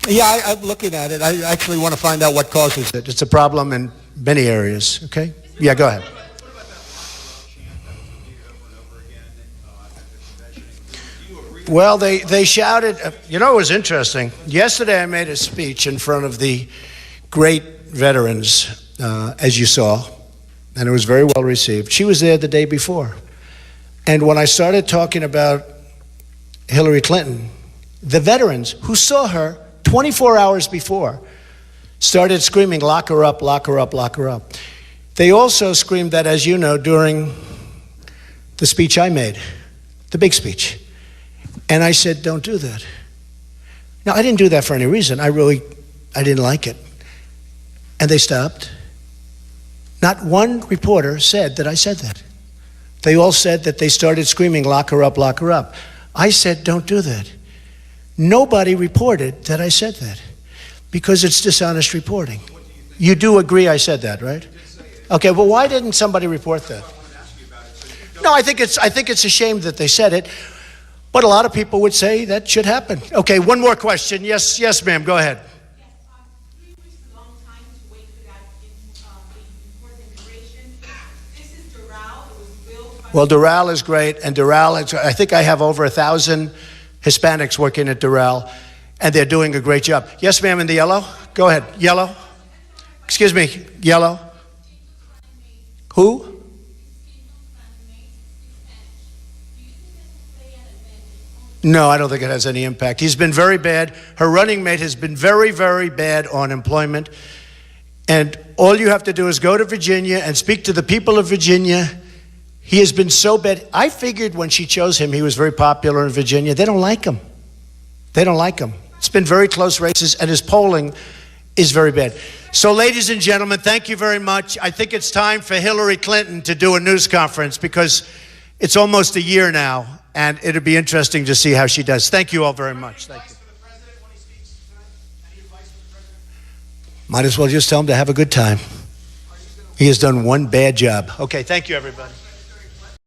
[SPEAKER 8] Yeah, I'm looking at it. I actually want to find out what causes it.
[SPEAKER 1] It's a problem in many areas, okay? Yeah, go ahead. Well, they shouted, you know, it was interesting. Yesterday I made a speech in front of the great veterans, as you saw, and it was very well received. She was there the day before. And when I started talking about Hillary Clinton, the veterans who saw her 24 hours before started screaming, lock her up, lock her up, lock her up. They also screamed that, as you know, during the speech I made, the big speech. And I said, don't do that. Now, I didn't do that for any reason. I didn't like it. And they stopped. Not one reporter said that I said that. They all said that they started screaming, lock her up, lock her up. I said, don't do that. Nobody reported that I said that because it's dishonest reporting. You do agree I said that, right? Okay, well, why didn't somebody report that? No, I think it's a shame that they said it, but a lot of people would say that should happen. Okay, one more question. Yes, ma'am, go ahead.
[SPEAKER 5] Yes, 3 weeks is a long time to wait for that important information. This is Doral. It was built by...
[SPEAKER 1] Well, Doral is great, and Doral, I think I have over 1,000 Hispanics working at Doral, and they're doing a great job. Yes, ma'am, in the yellow? Go ahead. Yellow? Excuse me, yellow? Who? No, I don't think it has any impact. He's been very bad. Her running mate has been very, very bad on employment. And all you have to do is go to Virginia and speak to the people of Virginia. He has been so bad. I figured when she chose him, he was very popular in Virginia. They don't like him. They don't like him. It's been very close races, and his polling is very bad. So, ladies and gentlemen, thank you very much. I think it's time for Hillary Clinton to do a news conference because it's almost a year now, and it'll be interesting to see how she does. Thank you all very much. Thank you. Might as well just tell him to have a good time. He has done one bad job. Okay, thank you, everybody.